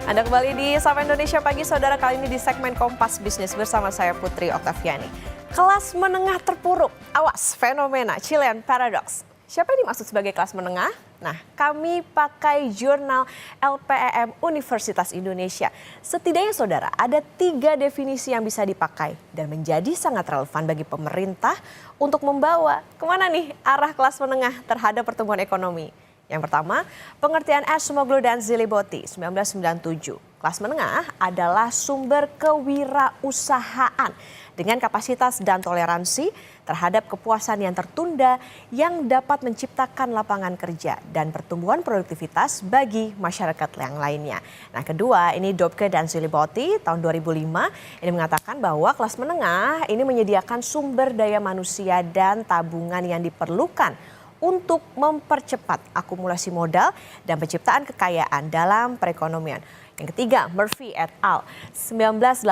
Anda kembali di Sapa Indonesia Pagi, saudara. Kali ini di segmen Kompas Bisnis bersama saya Putri Oktaviani. Kelas menengah terpuruk, awas fenomena Chilean Paradox. Siapa yang dimaksud sebagai kelas menengah? Nah, kami pakai jurnal LPEM Universitas Indonesia. Setidaknya saudara, ada 3 definisi yang bisa dipakai dan menjadi sangat relevan bagi pemerintah untuk membawa kemana nih arah kelas menengah terhadap pertumbuhan ekonomi. Yang pertama, pengertian Acemoglu dan Ziliboty 1997. Kelas menengah adalah sumber kewirausahaan dengan kapasitas dan toleransi terhadap kepuasan yang tertunda yang dapat menciptakan lapangan kerja dan pertumbuhan produktivitas bagi masyarakat yang lainnya. Nah, kedua, ini Dobke dan Ziliboty tahun 2005 ini mengatakan bahwa kelas menengah ini menyediakan sumber daya manusia dan tabungan yang diperlukan untuk mempercepat akumulasi modal dan penciptaan kekayaan dalam perekonomian. Yang ketiga, Murphy et al. 1989.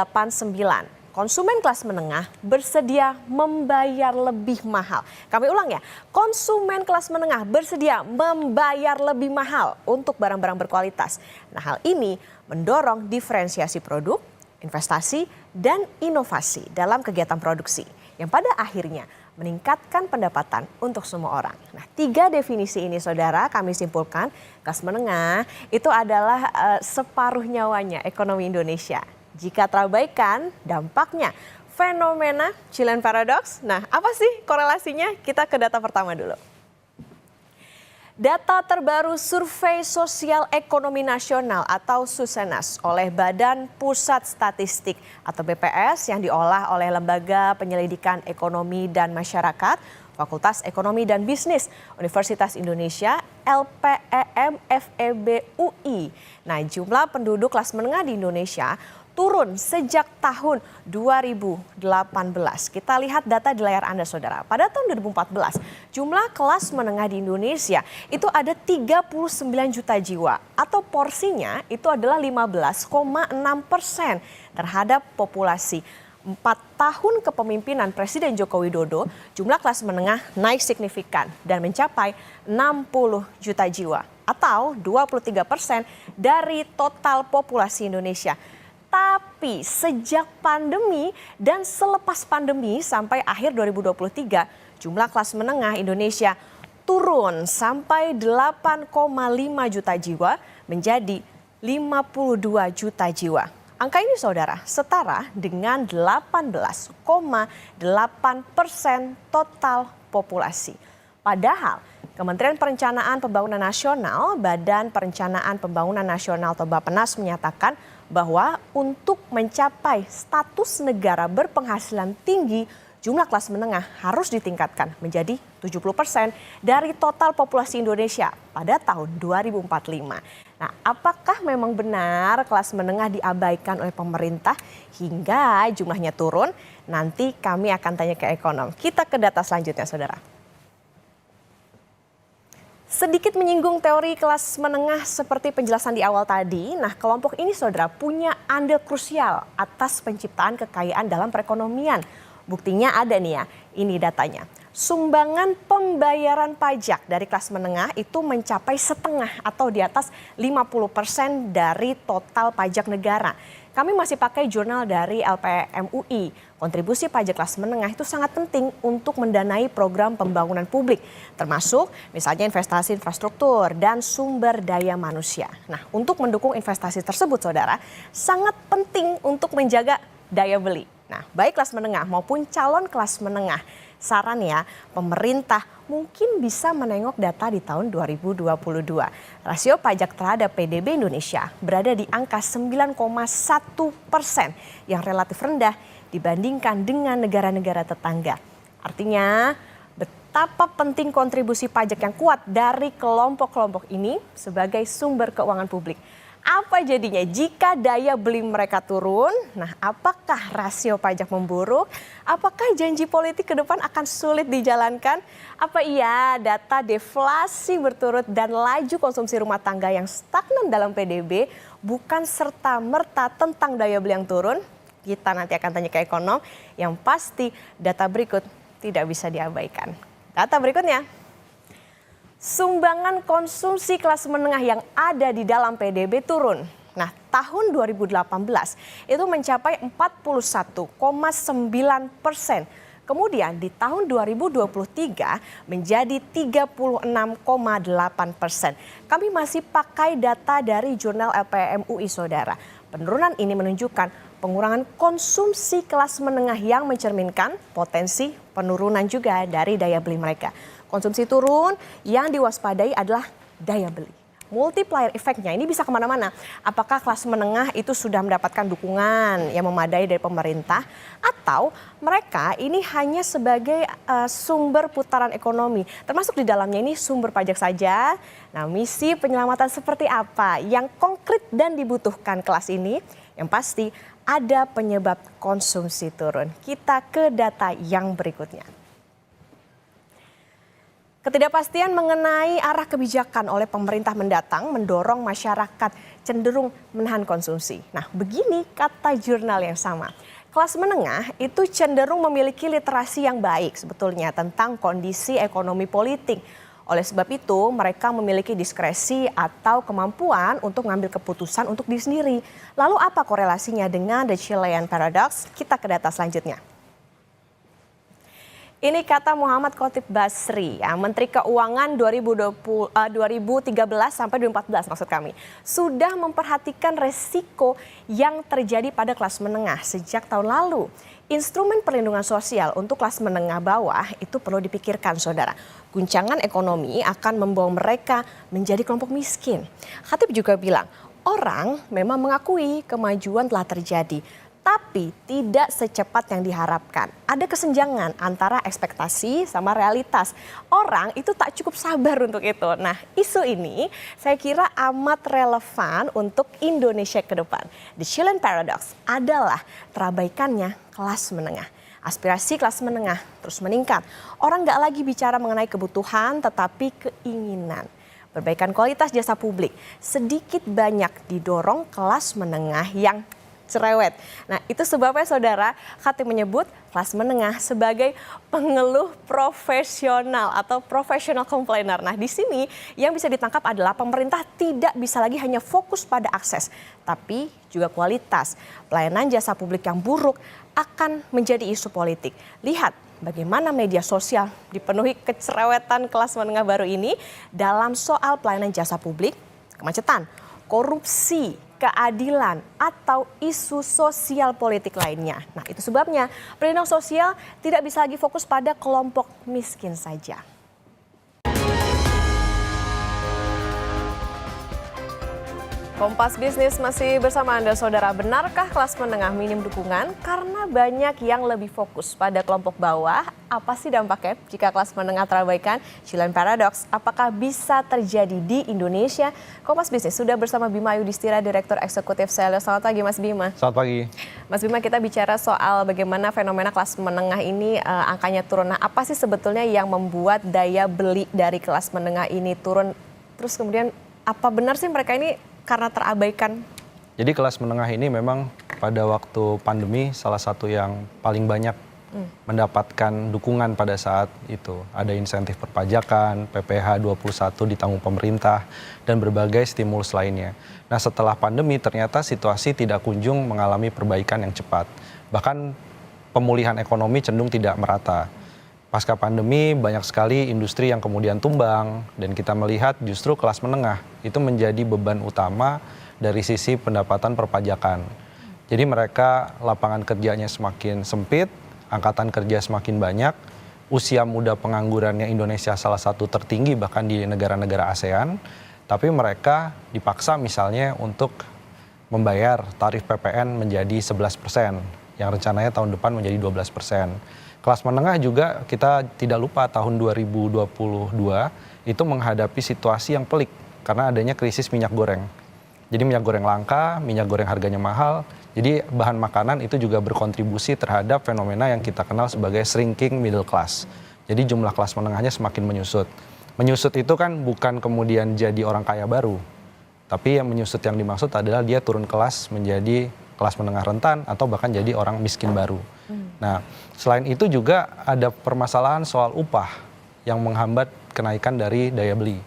Konsumen kelas menengah bersedia membayar lebih mahal. Kami ulang ya, konsumen kelas menengah bersedia membayar lebih mahal untuk barang-barang berkualitas. Nah, hal ini mendorong diferensiasi produk, investasi, dan inovasi dalam kegiatan produksi yang pada akhirnya meningkatkan pendapatan untuk semua orang. Nah, 3 definisi ini saudara kami simpulkan kelas menengah itu adalah separuh nyawanya ekonomi Indonesia. Jika terabaikan dampaknya fenomena Chilean Paradox. Nah, apa sih korelasinya? Kita ke data pertama dulu. Data terbaru Survei Sosial Ekonomi Nasional atau Susenas oleh Badan Pusat Statistik atau BPS yang diolah oleh Lembaga Penyelidikan Ekonomi dan Masyarakat, Fakultas Ekonomi dan Bisnis, Universitas Indonesia, LPEM FEB UI. Nah, jumlah penduduk kelas menengah di Indonesia turun sejak tahun 2018. Kita lihat data di layar Anda saudara. Pada tahun 2014 jumlah kelas menengah di Indonesia itu ada 39 juta jiwa atau porsinya itu adalah 15,6% terhadap populasi. 4 tahun kepemimpinan Presiden Joko Widodo, jumlah kelas menengah naik signifikan dan mencapai 60 juta jiwa atau 23% dari total populasi Indonesia. Tapi sejak pandemi dan selepas pandemi sampai akhir 2023, jumlah kelas menengah Indonesia turun sampai 8,5 juta jiwa menjadi 52 juta jiwa. Angka ini saudara setara dengan 18,8% total populasi. Padahal Kementerian Perencanaan Pembangunan Nasional, Badan Perencanaan Pembangunan Nasional atau Bappenas menyatakan bahwa untuk mencapai status negara berpenghasilan tinggi, jumlah kelas menengah harus ditingkatkan menjadi 70% dari total populasi Indonesia pada tahun 2045. Nah, apakah memang benar kelas menengah diabaikan oleh pemerintah hingga jumlahnya turun? Nanti kami akan tanya ke ekonom. Kita ke data selanjutnya, saudara. Sedikit menyinggung teori kelas menengah seperti penjelasan di awal tadi. Nah, kelompok ini saudara punya andil krusial atas penciptaan kekayaan dalam perekonomian. Buktinya ada nih ya, ini datanya. Sumbangan pembayaran pajak dari kelas menengah itu mencapai setengah atau di atas 50% dari total pajak negara. Kami masih pakai jurnal dari LPEM UI. Kontribusi pajak kelas menengah itu sangat penting untuk mendanai program pembangunan publik, termasuk misalnya investasi infrastruktur dan sumber daya manusia. Nah, untuk mendukung investasi tersebut, saudara, sangat penting untuk menjaga daya beli. Nah, baik kelas menengah maupun calon kelas menengah, saran ya, pemerintah mungkin bisa menengok data di tahun 2022. Rasio pajak terhadap PDB Indonesia berada di angka 9,1% yang relatif rendah dibandingkan dengan negara-negara tetangga. Artinya betapa penting kontribusi pajak yang kuat dari kelompok-kelompok ini sebagai sumber keuangan publik. Apa jadinya jika daya beli mereka turun? Nah, apakah rasio pajak memburuk? Apakah janji politik ke depan akan sulit dijalankan? Apa iya data deflasi berturut dan laju konsumsi rumah tangga yang stagnan dalam PDB bukan serta-merta tentang daya beli yang turun? Kita nanti akan tanya ke ekonom. Yang pasti data berikut tidak bisa diabaikan. Data berikutnya. Sumbangan konsumsi kelas menengah yang ada di dalam PDB turun. Nah, tahun 2018 itu mencapai 41,9%. Kemudian di tahun 2023 menjadi 36,8%. Kami masih pakai data dari jurnal LPM UI, saudara. Penurunan ini menunjukkan pengurangan konsumsi kelas menengah yang mencerminkan potensi penurunan juga dari daya beli mereka. Konsumsi turun, yang diwaspadai adalah daya beli. Multiplier efeknya ini bisa kemana-mana. Apakah kelas menengah itu sudah mendapatkan dukungan yang memadai dari pemerintah, atau mereka ini hanya sebagai sumber putaran ekonomi, termasuk di dalamnya ini sumber pajak saja. Nah, misi penyelamatan seperti apa yang konkret dan dibutuhkan kelas ini? Yang pasti ada penyebab konsumsi turun. Kita ke data yang berikutnya. Ketidakpastian mengenai arah kebijakan oleh pemerintah mendatang mendorong masyarakat cenderung menahan konsumsi. Nah, begini kata jurnal yang sama. Kelas menengah itu cenderung memiliki literasi yang baik sebetulnya tentang kondisi ekonomi politik. Oleh sebab itu, mereka memiliki diskresi atau kemampuan untuk mengambil keputusan untuk diri sendiri. Lalu apa korelasinya dengan The Chilean Paradox? Kita ke data selanjutnya. Ini kata Muhammad Kotib Basri, ya, Menteri Keuangan 2013 sampai 2014 maksud kami, sudah memperhatikan resiko yang terjadi pada kelas menengah sejak tahun lalu. Instrumen perlindungan sosial untuk kelas menengah bawah itu perlu dipikirkan, saudara. Guncangan ekonomi akan membawa mereka menjadi kelompok miskin. Khatib juga bilang, orang memang mengakui kemajuan telah terjadi, tapi tidak secepat yang diharapkan. Ada kesenjangan antara ekspektasi sama realitas. Orang itu tak cukup sabar untuk itu. Nah, isu ini saya kira amat relevan untuk Indonesia ke depan. The Chilean Paradox adalah terabaikannya kelas menengah. Aspirasi kelas menengah terus meningkat. Orang nggak lagi bicara mengenai kebutuhan, tetapi keinginan. Perbaikan kualitas jasa publik sedikit banyak didorong kelas menengah yang cerewet. Nah, itu sebabnya saudara, Khatib menyebut kelas menengah sebagai pengeluh profesional atau professional complainer. Nah, di sini yang bisa ditangkap adalah pemerintah tidak bisa lagi hanya fokus pada akses, tapi juga kualitas. Pelayanan jasa publik yang buruk akan menjadi isu politik. Lihat bagaimana media sosial dipenuhi kecerewetan kelas menengah baru ini dalam soal pelayanan jasa publik, kemacetan, korupsi, keadilan, atau isu sosial politik lainnya. Nah, itu sebabnya perlindungan sosial tidak bisa lagi fokus pada kelompok miskin saja. Kompas Bisnis masih bersama Anda, saudara. Benarkah kelas menengah minim dukungan karena banyak yang lebih fokus pada kelompok bawah? Apa sih dampaknya jika kelas menengah terabaikan? Chilean Paradox, apakah bisa terjadi di Indonesia? Kompas Bisnis sudah bersama Bima Yudhistira, Direktur Eksekutif Selyo. Selamat pagi, Mas Bima. Selamat pagi. Mas Bima, kita bicara soal bagaimana fenomena kelas menengah ini angkanya turun. Nah, apa sih sebetulnya yang membuat daya beli dari kelas menengah ini turun? Terus kemudian apa benar sih mereka ini karena terabaikan? Jadi kelas menengah ini memang pada waktu pandemi salah satu yang paling banyak mendapatkan dukungan pada saat itu. Ada insentif perpajakan, PPh 21 ditanggung pemerintah, dan berbagai stimulus lainnya. Nah, setelah pandemi ternyata situasi tidak kunjung mengalami perbaikan yang cepat. Bahkan pemulihan ekonomi cenderung tidak merata. Pasca pandemi banyak sekali industri yang kemudian tumbang, dan kita melihat justru kelas menengah itu menjadi beban utama dari sisi pendapatan perpajakan. Jadi mereka lapangan kerjanya semakin sempit, angkatan kerja semakin banyak, usia muda penganggurannya Indonesia salah satu tertinggi bahkan di negara-negara ASEAN, tapi mereka dipaksa misalnya untuk membayar tarif PPN menjadi 11%, yang rencananya tahun depan menjadi 12%. Kelas menengah juga kita tidak lupa tahun 2022 itu menghadapi situasi yang pelik karena adanya krisis minyak goreng. Jadi minyak goreng langka, minyak goreng harganya mahal, jadi bahan makanan itu juga berkontribusi terhadap fenomena yang kita kenal sebagai shrinking middle class. Jadi jumlah kelas menengahnya semakin menyusut. Menyusut itu kan bukan kemudian jadi orang kaya baru, tapi yang menyusut yang dimaksud adalah dia turun kelas menjadi kelas menengah rentan atau bahkan jadi orang miskin baru. Nah, selain itu juga ada permasalahan soal upah yang menghambat kenaikan dari daya beli.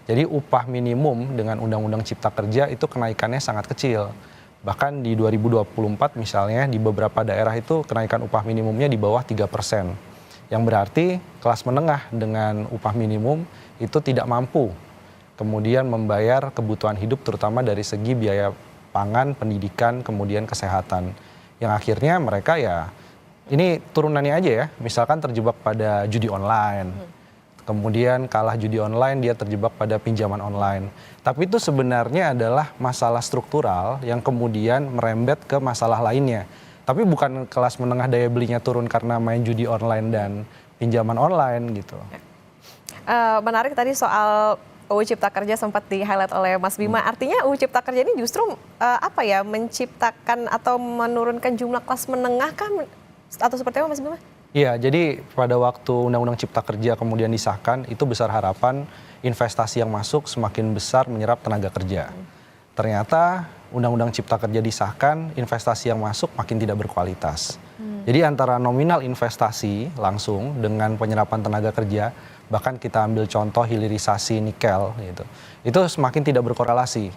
Jadi upah minimum dengan Undang-Undang Cipta Kerja itu kenaikannya sangat kecil. Bahkan di 2024 misalnya di beberapa daerah itu kenaikan upah minimumnya di bawah 3%. Yang berarti kelas menengah dengan upah minimum itu tidak mampu kemudian membayar kebutuhan hidup terutama dari segi biaya pangan, pendidikan, kemudian kesehatan. Yang akhirnya mereka ya, ini turunannya aja ya, misalkan terjebak pada judi online. Kemudian kalah judi online, dia terjebak pada pinjaman online. Tapi itu sebenarnya adalah masalah struktural yang kemudian merembet ke masalah lainnya. Tapi bukan kelas menengah daya belinya turun karena main judi online dan pinjaman online gitu. Menarik tadi soal UU Cipta Kerja sempat di-highlight oleh Mas Bima. Artinya UU Cipta Kerja ini justru menciptakan atau menurunkan jumlah kelas menengah kan? Atau seperti apa Mas Bima? Iya, jadi pada waktu Undang-Undang Cipta Kerja kemudian disahkan, itu besar harapan investasi yang masuk semakin besar menyerap tenaga kerja. Ternyata Undang-Undang Cipta Kerja disahkan, investasi yang masuk makin tidak berkualitas. Jadi antara nominal investasi langsung dengan penyerapan tenaga kerja, bahkan kita ambil contoh hilirisasi nikel, gitu, itu semakin tidak berkorelasi.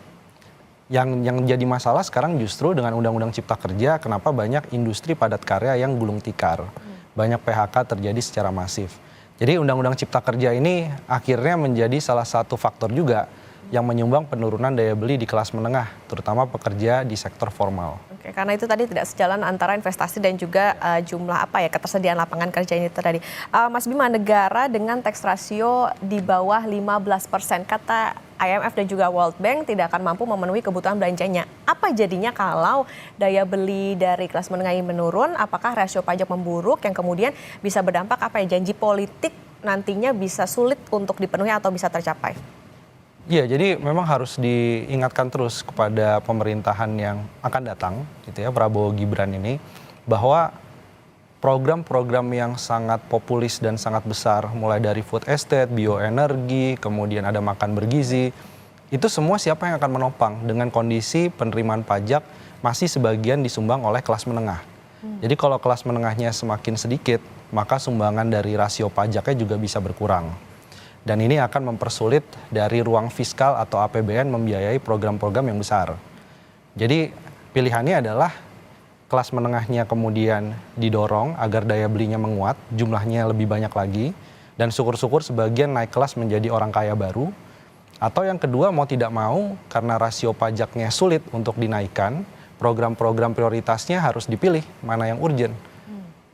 Yang jadi masalah sekarang justru dengan Undang-Undang Cipta Kerja, kenapa banyak industri padat karya yang gulung tikar. Banyak PHK terjadi secara masif. Jadi Undang-Undang Cipta Kerja ini akhirnya menjadi salah satu faktor juga yang menyumbang penurunan daya beli di kelas menengah, terutama pekerja di sektor formal. Oke, karena itu tadi tidak sejalan antara investasi dan juga jumlah ketersediaan lapangan kerja ini tadi. Mas Bima, negara dengan tax ratio di bawah 15%, kata IMF dan juga World Bank tidak akan mampu memenuhi kebutuhan belanjanya. Apa jadinya kalau daya beli dari kelas menengah ini menurun? Apakah rasio pajak memburuk yang kemudian bisa berdampak janji politik nantinya bisa sulit untuk dipenuhi atau bisa tercapai? Iya, jadi memang harus diingatkan terus kepada pemerintahan yang akan datang, gitu ya, Prabowo Gibran ini, bahwa program-program yang sangat populis dan sangat besar, mulai dari food estate, bioenergi, kemudian ada makan bergizi, itu semua siapa yang akan menopang dengan kondisi penerimaan pajak masih sebagian disumbang oleh kelas menengah. Jadi kalau kelas menengahnya semakin sedikit, maka sumbangan dari rasio pajaknya juga bisa berkurang. Dan ini akan mempersulit dari ruang fiskal atau APBN membiayai program-program yang besar. Jadi pilihannya adalah kelas menengahnya kemudian didorong agar daya belinya menguat, jumlahnya lebih banyak lagi, dan syukur-syukur sebagian naik kelas menjadi orang kaya baru. Atau yang kedua, mau tidak mau, karena rasio pajaknya sulit untuk dinaikkan, program-program prioritasnya harus dipilih mana yang urgent.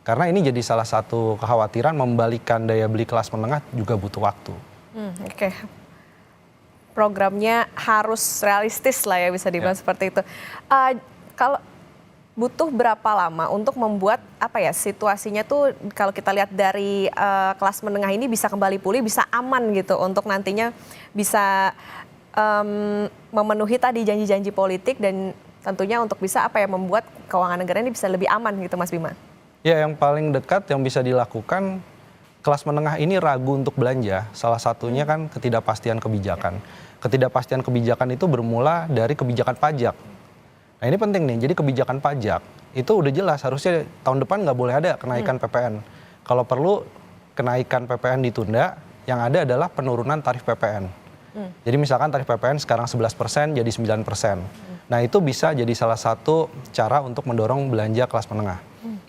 Karena ini jadi salah satu kekhawatiran membalikkan daya beli kelas menengah juga butuh waktu. Oke. Programnya harus realistis lah ya, bisa dibilang seperti itu. Kalau butuh berapa lama untuk membuat situasinya tuh kalau kita lihat dari kelas menengah ini bisa kembali pulih, bisa aman gitu untuk nantinya bisa memenuhi tadi janji-janji politik dan tentunya untuk bisa membuat keuangan negara ini bisa lebih aman gitu Mas Bima. Ya, yang paling dekat yang bisa dilakukan, kelas menengah ini ragu untuk belanja. Salah satunya kan ketidakpastian kebijakan. Ketidakpastian kebijakan itu bermula dari kebijakan pajak. Nah ini penting nih, jadi kebijakan pajak itu udah jelas harusnya tahun depan nggak boleh ada kenaikan PPN. Kalau perlu kenaikan PPN ditunda, yang ada adalah penurunan tarif PPN. Jadi misalkan tarif PPN sekarang 11% jadi 9%. Nah itu bisa jadi salah satu cara untuk mendorong belanja kelas menengah.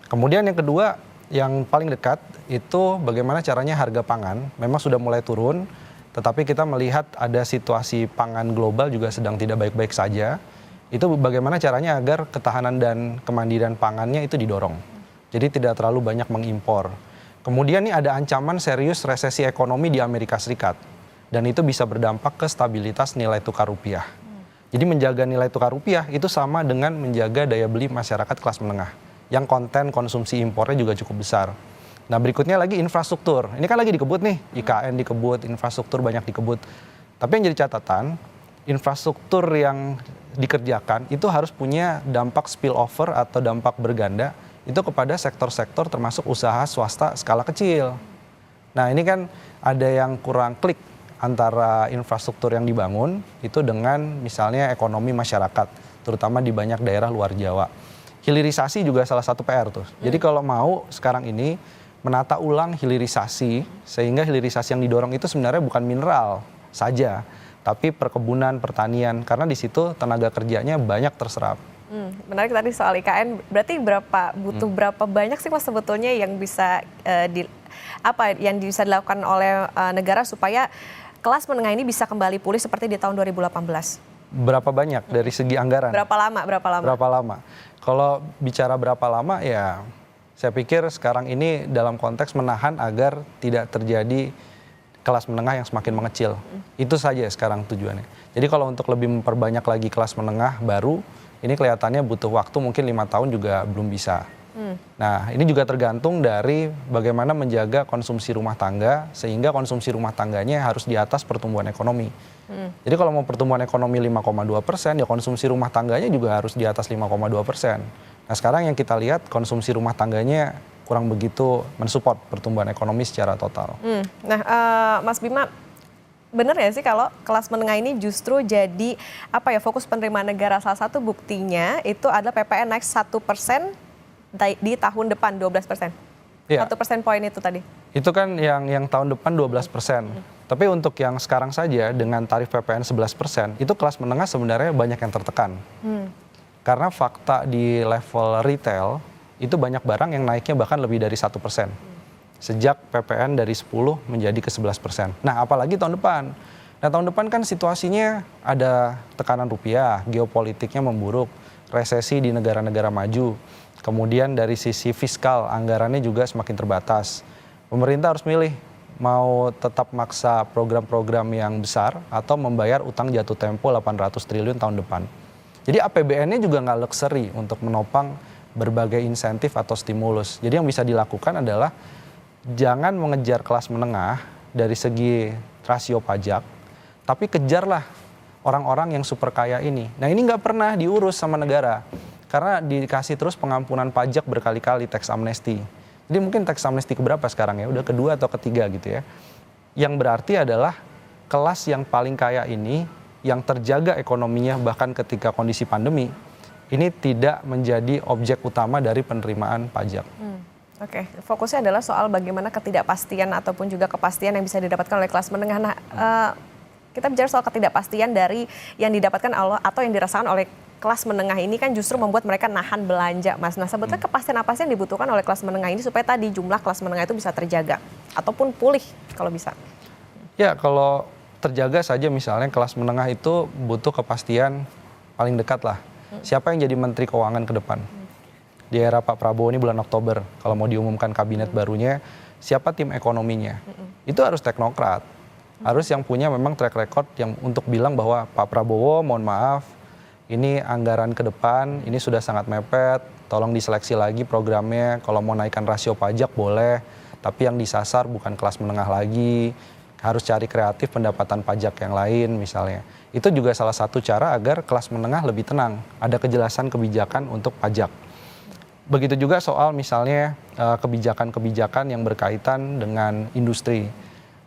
Kemudian yang kedua, yang paling dekat itu bagaimana caranya harga pangan memang sudah mulai turun, tetapi kita melihat ada situasi pangan global juga sedang tidak baik-baik saja. Itu bagaimana caranya agar ketahanan dan kemandirian pangannya itu didorong. Jadi tidak terlalu banyak mengimpor. Kemudian nih ada ancaman serius resesi ekonomi di Amerika Serikat. Dan itu bisa berdampak ke stabilitas nilai tukar rupiah. Jadi menjaga nilai tukar rupiah itu sama dengan menjaga daya beli masyarakat kelas menengah. Yang konten konsumsi impornya juga cukup besar. Nah berikutnya lagi infrastruktur. Ini kan lagi dikebut nih, IKN dikebut, infrastruktur banyak dikebut. Tapi yang jadi catatan, infrastruktur yang dikerjakan itu harus punya dampak spillover atau dampak berganda itu kepada sektor-sektor termasuk usaha swasta skala kecil. Nah ini kan ada yang kurang klik antara infrastruktur yang dibangun itu dengan misalnya ekonomi masyarakat, terutama di banyak daerah luar Jawa. Hilirisasi juga salah satu PR tuh. Jadi kalau mau sekarang ini menata ulang hilirisasi, sehingga hilirisasi yang didorong itu sebenarnya bukan mineral, saja, tapi perkebunan, pertanian, karena di situ tenaga kerjanya banyak terserap. Menarik tadi soal IKN, berarti butuh berapa banyak sih Mas sebetulnya yang bisa yang bisa dilakukan oleh negara supaya kelas menengah ini bisa kembali pulih seperti di tahun 2018? Berapa banyak dari segi anggaran? Berapa lama? Berapa lama? Kalau bicara berapa lama ya saya pikir sekarang ini dalam konteks menahan agar tidak terjadi kelas menengah yang semakin mengecil. Itu saja sekarang tujuannya. Jadi kalau untuk lebih memperbanyak lagi kelas menengah baru, ini kelihatannya butuh waktu mungkin 5 tahun juga belum bisa. Nah ini juga tergantung dari bagaimana menjaga konsumsi rumah tangga, sehingga konsumsi rumah tangganya harus di atas pertumbuhan ekonomi. Jadi kalau mau pertumbuhan ekonomi 5,2%, ya konsumsi rumah tangganya juga harus di atas 5,2%. Nah sekarang yang kita lihat konsumsi rumah tangganya kurang begitu mensupport pertumbuhan ekonomi secara total. Nah Mas Bima, benar ya sih kalau kelas menengah ini justru jadi fokus penerimaan negara? Salah satu buktinya itu adalah PPN naik 1% di tahun depan 12%. Iya. 1% poin itu tadi. Itu kan yang tahun depan 12%. Tapi untuk yang sekarang saja dengan tarif PPN 11%, itu kelas menengah sebenarnya banyak yang tertekan. Karena fakta di level retail, itu banyak barang yang naiknya bahkan lebih dari 1%. Sejak PPN dari 10 menjadi ke 11%. Nah apalagi tahun depan. Nah tahun depan kan situasinya ada tekanan rupiah, geopolitiknya memburuk, resesi di negara-negara maju. Kemudian dari sisi fiskal, anggarannya juga semakin terbatas. Pemerintah harus milih, mau tetap maksa program-program yang besar atau membayar utang jatuh tempo 800 triliun tahun depan. Jadi APBN-nya juga nggak luxury untuk menopang berbagai insentif atau stimulus. Jadi yang bisa dilakukan adalah jangan mengejar kelas menengah dari segi rasio pajak, tapi kejarlah orang-orang yang super kaya ini. Nah ini nggak pernah diurus sama negara, karena dikasih terus pengampunan pajak berkali-kali, tax amnesty. Jadi mungkin tax amnesty keberapa sekarang ya, udah kedua atau ketiga gitu ya. Yang berarti adalah kelas yang paling kaya ini, yang terjaga ekonominya bahkan ketika kondisi pandemi, ini tidak menjadi objek utama dari penerimaan pajak. Oke, fokusnya adalah soal bagaimana ketidakpastian ataupun juga kepastian yang bisa didapatkan oleh kelas menengah. Nah, kita bicara soal ketidakpastian dari yang didapatkan atau yang dirasakan oleh kelas menengah ini kan justru membuat mereka nahan belanja, Mas. Nah, sebetulnya kepastian apa sih yang dibutuhkan oleh kelas menengah ini supaya tadi jumlah kelas menengah itu bisa terjaga ataupun pulih kalau bisa? Ya, kalau terjaga saja misalnya kelas menengah itu butuh kepastian paling dekat lah. Siapa yang jadi Menteri Keuangan ke depan? Di era Pak Prabowo ini bulan Oktober, kalau mau diumumkan kabinet barunya, siapa tim ekonominya? Itu harus teknokrat. Harus yang punya memang track record yang untuk bilang bahwa Pak Prabowo, mohon maaf, ini anggaran ke depan, ini sudah sangat mepet, tolong diseleksi lagi programnya, kalau mau naikkan rasio pajak boleh, tapi yang disasar bukan kelas menengah lagi, harus cari kreatif pendapatan pajak yang lain misalnya. Itu juga salah satu cara agar kelas menengah lebih tenang, ada kejelasan kebijakan untuk pajak. Begitu juga soal misalnya kebijakan-kebijakan yang berkaitan dengan industri.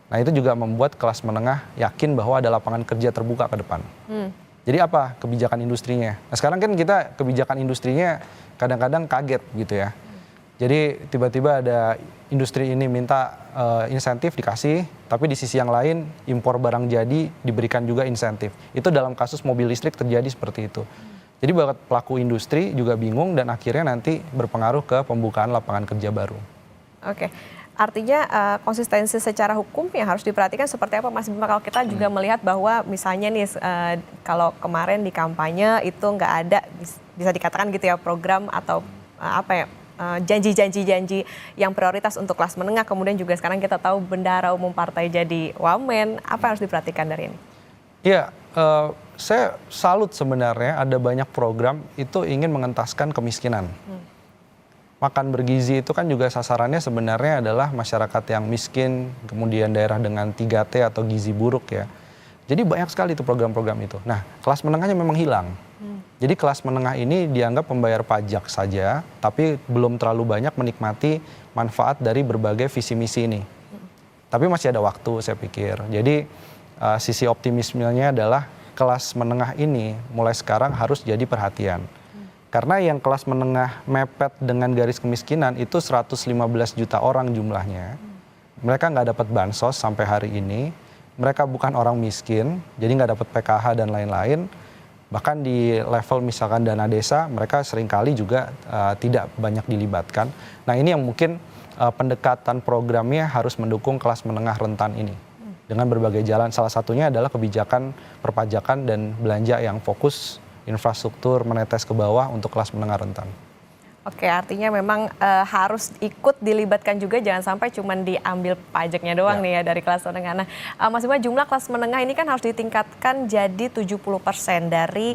Nah itu juga membuat kelas menengah yakin bahwa ada lapangan kerja terbuka ke depan. Jadi apa kebijakan industrinya? Nah sekarang kan kita kebijakan industrinya kadang-kadang kaget gitu ya. Jadi tiba-tiba ada industri ini minta insentif dikasih, tapi di sisi yang lain impor barang jadi diberikan juga insentif. Itu dalam kasus mobil listrik terjadi seperti itu. Jadi buat pelaku industri juga bingung dan akhirnya nanti berpengaruh ke pembukaan lapangan kerja baru. Oke. Artinya konsistensi secara hukum yang harus diperhatikan seperti apa Mas Bima, kalau kita juga melihat bahwa misalnya nih kalau kemarin di kampanye itu nggak ada bisa dikatakan gitu ya program atau janji-janji yang prioritas untuk kelas menengah, kemudian juga sekarang kita tahu bendahara umum partai jadi wamen, apa yang harus diperhatikan dari ini? Ya, saya salut sebenarnya ada banyak program itu ingin mengentaskan kemiskinan. Makan bergizi itu kan juga sasarannya sebenarnya adalah masyarakat yang miskin, kemudian daerah dengan 3T atau gizi buruk ya. Jadi banyak sekali itu program-program itu. Nah, kelas menengahnya memang hilang. Jadi kelas menengah ini dianggap pembayar pajak saja, tapi belum terlalu banyak menikmati manfaat dari berbagai visi misi ini. Tapi masih ada waktu saya pikir. Jadi sisi optimismenya adalah kelas menengah ini mulai sekarang harus jadi perhatian. Karena yang kelas menengah mepet dengan garis kemiskinan itu 115 juta orang jumlahnya. Mereka nggak dapat bansos sampai hari ini. mereka bukan orang miskin, jadi nggak dapat PKH dan lain-lain. Bahkan di level misalkan dana desa, mereka seringkali juga tidak banyak dilibatkan. Nah ini yang mungkin pendekatan programnya harus mendukung kelas menengah rentan ini. Dengan berbagai jalan, salah satunya adalah kebijakan perpajakan dan belanja yang fokus infrastruktur menetes ke bawah untuk kelas menengah rentan. Oke, artinya memang harus ikut dilibatkan juga, jangan sampai cuma diambil pajaknya doang nih ya dari kelas menengah. Nah, Mas Bima, jumlah kelas menengah ini kan harus ditingkatkan jadi 70% dari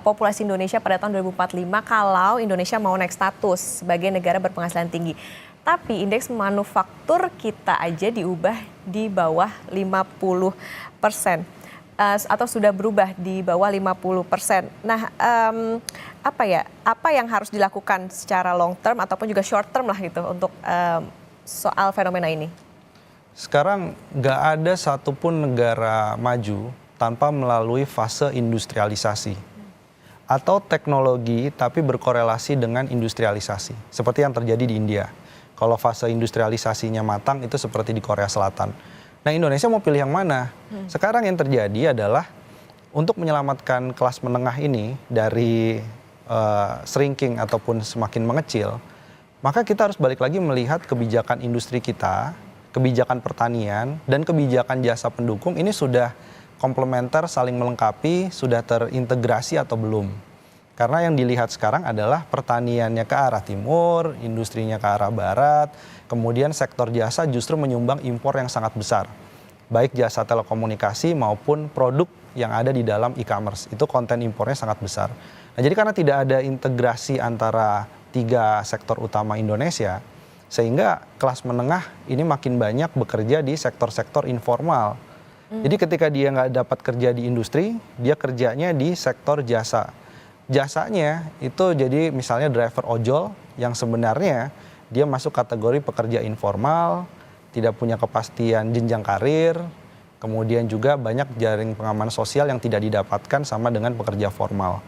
populasi Indonesia pada tahun 2045 kalau Indonesia mau naik status sebagai negara berpenghasilan tinggi. Tapi indeks manufaktur kita aja diubah di bawah 50%. Atau sudah berubah di bawah 50%. Nah, apa yang harus dilakukan secara long term ataupun juga short term lah gitu untuk soal fenomena ini? Sekarang nggak ada satupun negara maju tanpa melalui fase industrialisasi atau teknologi tapi berkorelasi dengan industrialisasi seperti yang terjadi di India. Kalau fase industrialisasinya matang itu seperti di Korea Selatan. Nah, Indonesia mau pilih yang mana? Sekarang yang terjadi adalah untuk menyelamatkan kelas menengah ini dari shrinking ataupun semakin mengecil, maka kita harus balik lagi melihat kebijakan industri kita, kebijakan pertanian, dan kebijakan jasa pendukung ini sudah komplementer, saling melengkapi, sudah terintegrasi atau belum. Karena yang dilihat sekarang adalah pertaniannya ke arah timur, industrinya ke arah barat, kemudian sektor jasa justru menyumbang impor yang sangat besar. Baik jasa telekomunikasi maupun produk yang ada di dalam e-commerce. Itu konten impornya sangat besar. Nah, jadi karena tidak ada integrasi antara tiga sektor utama Indonesia, sehingga kelas menengah ini makin banyak bekerja di sektor-sektor informal. Jadi ketika dia nggak dapat kerja di industri, dia kerjanya di sektor jasa. Jasanya itu jadi misalnya driver ojol yang sebenarnya dia masuk kategori pekerja informal, tidak punya kepastian jenjang karir, kemudian juga banyak jaring pengaman sosial yang tidak didapatkan sama dengan pekerja formal.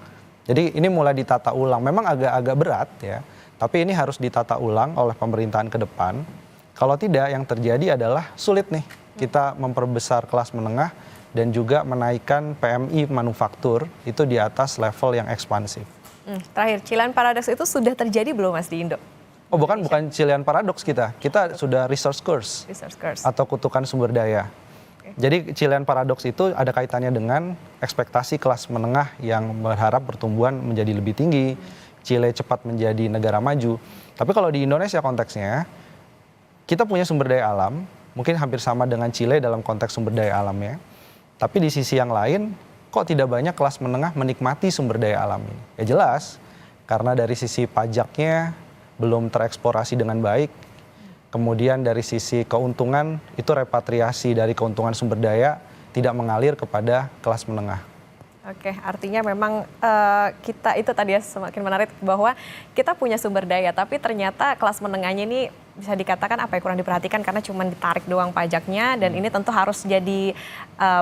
Jadi ini mulai ditata ulang, memang agak-agak berat ya, tapi ini harus ditata ulang oleh pemerintahan ke depan. Kalau tidak, yang terjadi adalah sulit nih kita memperbesar kelas menengah dan juga menaikkan PMI manufaktur itu di atas level yang ekspansif. Terakhir, Chilean Paradox itu sudah terjadi belum Mas di Indo? Oh bukan Chilean Paradox kita sudah resource curse atau kutukan sumber daya. Jadi Chilean Paradox itu ada kaitannya dengan ekspektasi kelas menengah yang berharap pertumbuhan menjadi lebih tinggi, Chile cepat menjadi negara maju. Tapi kalau di Indonesia konteksnya, kita punya sumber daya alam, mungkin hampir sama dengan Chile dalam konteks sumber daya alamnya. Tapi di sisi yang lain, kok tidak banyak kelas menengah menikmati sumber daya alam ini? Ya jelas, karena dari sisi pajaknya belum tereksplorasi dengan baik. Kemudian dari sisi keuntungan, itu repatriasi dari keuntungan sumber daya tidak mengalir kepada kelas menengah. Oke, artinya memang kita itu tadi ya semakin menarik bahwa kita punya sumber daya, tapi ternyata kelas menengahnya ini bisa dikatakan kurang diperhatikan karena cuma ditarik doang pajaknya, dan ini tentu harus jadi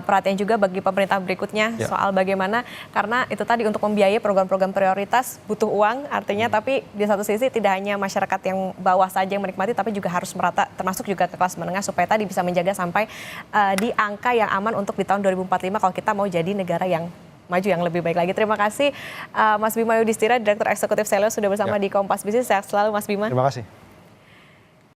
perhatian juga bagi pemerintah berikutnya soal bagaimana, karena itu tadi untuk membiayai program-program prioritas butuh uang artinya, tapi di satu sisi tidak hanya masyarakat yang bawah saja yang menikmati, tapi juga harus merata termasuk juga ke kelas menengah supaya tadi bisa menjaga sampai di angka yang aman untuk di tahun 2045 kalau kita mau jadi negara yang maju yang lebih baik lagi. Terima kasih Mas Bima Yudhistira, Direktur Eksekutif Seleo sudah bersama di Kompas Bisnis. Sehat selalu Mas Bima. Terima kasih.